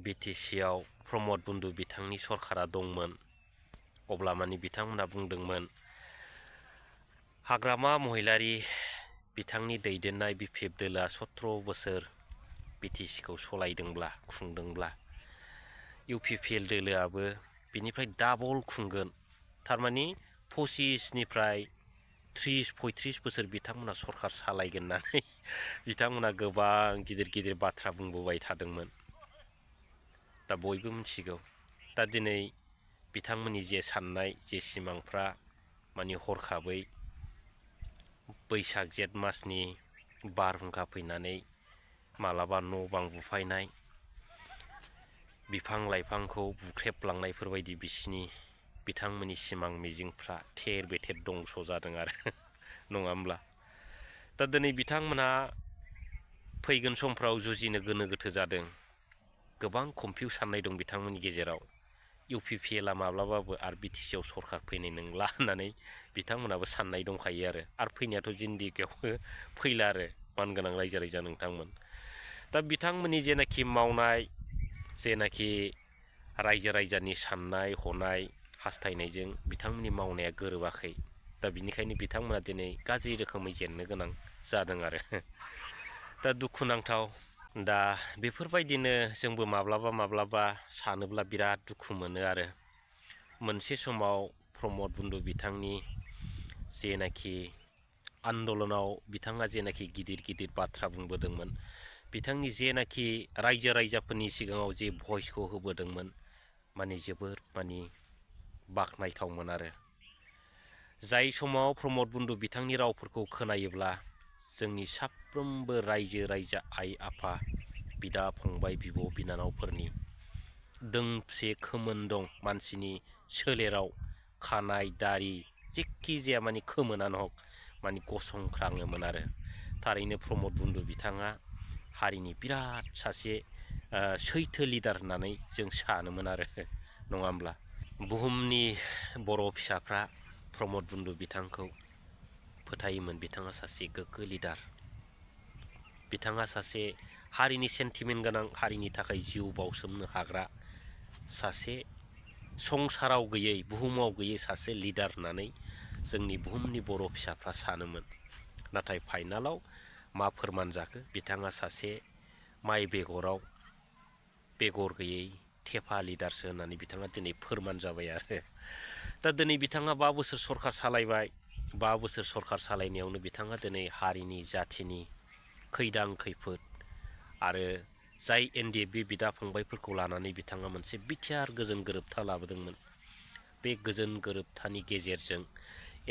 बिटिसिआव प्रमद बन्धु बिथांनि सरकारा दंमोन अब्ला माने बिथांमोना बुंदोंमोन हाग्रामा महिलारि बिथांनि दैदेननाय बिपिएफ दोलोआ 17 बोसोर बिटिसिखौ सलायदोंब्ला खुंदोंब्ला इउपिपिएल दोलोआबो बिनिफ्राय डाबल खुंगोन थारमानि 25निफ्राय 30-35 बोसोर बिथांमोना सरकार सालायगोन होननानै बिथांमोना गोबां गिदिर गिदिर बाथ्रा बुंबोबाय थादोंमोन। दा बयबो मिथिगौ दा दिनै बिथांमोननि जे साननाय जे सिमांफ्रा माने हरखाबै बैसाग जेठ मासनि बारहुंखा फैनानै मालाबा न' बां बुफायनाय बिफां लाइफांखौ बुख्रेबलांनायफोरबायदि बिथांमोननि सिमां मिजिंफ्रा थेर बेथेर दंस' जादों आरो नङा होमब्ला दा दिनै बिथांमोनहा फैगोन समफ्राव जुजिनो गोनो गोथो जादों। गोबां कमफिउस साननाय दं बिथांमोननि गेजेराव इउपिपिएलआ माब्लाबाबो आरो बिटिसिआव सरकार फैनाय नंला होननानै बिथांमोनाबो साननाय दंखायो आरो फैनायाथ' जिन्दिगियावबो फैला आरो मानगोनां रायजो राजा नोंथांमोन। दा बिथांमोननि जेनाखि मावनाय जेनाखि रायजो राजानि साननाय हनाय हास्थायनायजों बिथांमोननि मावनाया गोरोबाखै। दा बिनिखायनो बिथांमोना दिनै गाज्रि रोखोमै जेननो गोनां जादों आरो दा दुखुनांथाव। दा बेफोरबायदिनो जोंबो माब्लाबा सानोब्ला बिराद दुखु मोनो आरो मोनसे समाव प्रमद बन्धु बिथांनि जेनाखि आन्दलनाव बिथाङा जेनाखि गिदिर गिदिर बाथ्रा बुंबोदोंमोन बिथांनि जेनाखि रायजो राजाफोरनि सिगाङाव जे भइसखौ होबोदोंमोन माने जोबोर माने बाख्नायथावमोन आरो जाय समाव प्रमद बन्धु बिथांनि रावफोरखौ खोनायोब्ला जोंनि साफ्रोमबो रायजो राजा आइ आफा बिदा फंबाय बिब' बिनानावफोरनि दोंसे खोमोन दं मानसिनि सोलेराव खानाय दारि जेखि जाया माने खोमोनानो हक माने गसंख्राङोमोन आरो थारैनो प्रमद बन्धु बिथाङा हारिनि बिराद सासे सैथो लिडार होननानै जों सानोमोन आरो नङा होमब्ला बुहुमनि बर' फिसाफ्रा प्रमद बन्धु बिथांखौ फोथायोमोन बिथाङा सासे गोग्गो लिडार बिथाङा सासे हारिनि सेन्टिमेन्ट गोनां हारिनि थाखाय जिउ बाउसोमनो हाग्रा सासे संसाराव गैयै बुहुमाव गैयै सासे लिडार होननानै जोंनि बुहुमनि बर' फिसाफ्रा सानोमोन। नाथाय फाइनालाव मा फोरमान जाखो बिथाङा सासे माइ बेगराव बेगर गैयै थेफा लिडारसो होननानै बिथाङा दिनै फोरमान जाबाय आरो दा दिनै बिथाङा 5 बोसोर सरकार सालायबाय 5 बोसोर सरकार सालायनायावनो बिथाङा दिनै हारिनि जाथिनि खैदां खैफोद आरो जाय एनडिएफबि बिदा फंबायफोरखौ लानानै बिथाङा मोनसे बिटिआर गोजोन गोरोबथा लाबोदोंमोन बे गोजोन गोरोबथानि गेजेरजों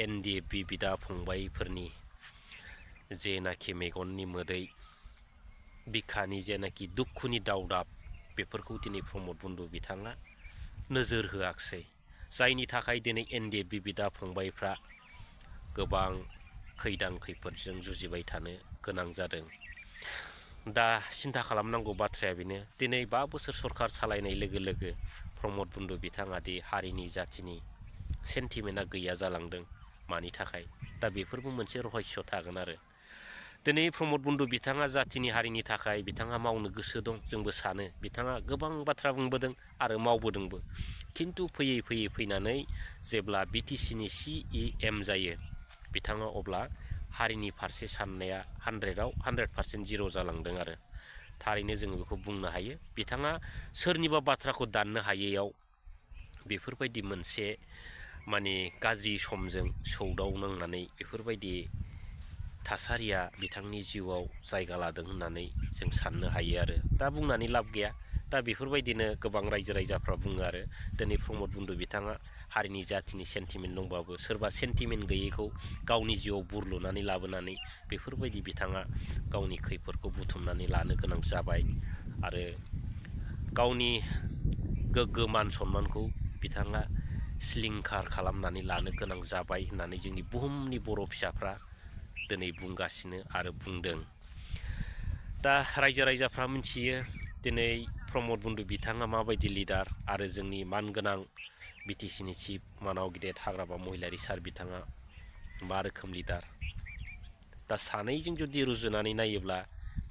एनडिएफबि बिदा फंबायफोरनि जेनाखि मेगननि मोदै बिखानि जेनाखि दुखुनि दावदाब बेफोरखौ दिनै प्रमद बन्धु बिथाङा नोजोर होआखिसै जायनि थाखाय दिनै एनडिएफबि बिदा फंबायफ्रा गोबां खैदां खैफोदजों जुजिबाय थानो गोनां जादों। दा सिन्था खालामनांगौ बाथ्राया बेनो दिनै 5 बोसोर सरकार सालायनाय लोगो लोगो प्रमद बन्धु बिथाङा दि हारिनि जाथिनि सेन्टिमेन्टआ गैया जालांदों मानि थाखाय दा बेफोरबो मोनसे रहस्य थागोन आरो दिनै प्रमद बन्धु बिथाङा जाथिनि हारिनि थाखाय बिथाङा मावनो गोसो दं जोंबो सानो बिथाङा गोबां बाथ्रा बुंबोदों आरो मावबोदोंबो खिन्थु फैयै फैनानै जेब्ला बिटिसिनि CEM जायो बिथाङा अब्ला हारिनि फारसे साननाया 100आव 100% जिर' जालांदों आरो थारैनो जोङो बेखौ बुंनो हायो बिथाङा सोरनिबा बाथ्राखौ दाननो हायैयाव बेफोरबायदि मोनसे माने गाज्रि समजों सौदावनांनानै बेफोरबायदि थासारिया बिथांनि जिउआव जायगा लादों होननानै जों साननो हायो आरो दा बुंनानै लाब गैया दा बेफोरबायदिनो गोबां रायजो राजाफ्रा बुङो आरो दिनै प्रमद बन्धु बिथाङा हारिनि जाथिनि सेन्टिमेन्ट दंबाबो सोरबा सेन्टिमेन्ट गैयैखौ गावनि जिउआव बुरलुनानै लाबोनानै बेफोरबायदि बिथाङा गावनि खैफोदखौ बुथुमनानै लानो गोनां जाबाय आरो गावनि गोग्गो मान सन्मानखौ बिथाङा सिलिंखार खालामनानै लानो गोनां जाबाय होननानै जोंनि बुहुमनि बर' फिसाफ्रा दिनै बुंगासिनो आरो बुंदों। दा रायजो राजाफ्रा मिथियो दिनै प्रमद बन्धु बिथाङा माबायदि लिडार आरो जोंनि मानगोनां बिटिसिनि चिफ मानाव गिदिर हाग्रामा महिलारि सार बिथाङा मा रोखोम लिडार दा सानैजों जुदि रुजुनानै नायोब्ला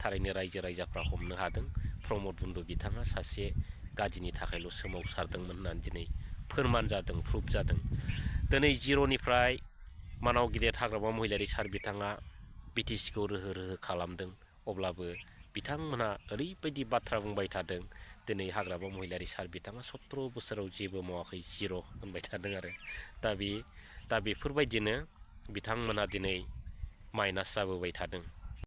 थारैनो रायजो राजाफ्रा हमनो हादों प्रमद बन्धु बिथाङा सासे गादिनि थाखायल' सोमावसारदोंमोन होननानै दिनै फोरमान जादों, प्रुफ जादों। दिनै जिर'निफ्राय मानाव गिदिर हाग्रामा महिलारि सार बिथाङा बिटिसिखौ रोहो रोहो खालामदों। अब्लाबो बिथांमोनहा ओरैबायदि बाथ्रा बुंबाय थादों, दिनै हाग्रामा महिलारि सार बिथाङा 17 बोसोराव जेबो मावाखै, जिर' होनबाय थादों आरो। दा बेफोरबायदिनो बिथांमोना दिनै माइनास जाबोबाय थादों।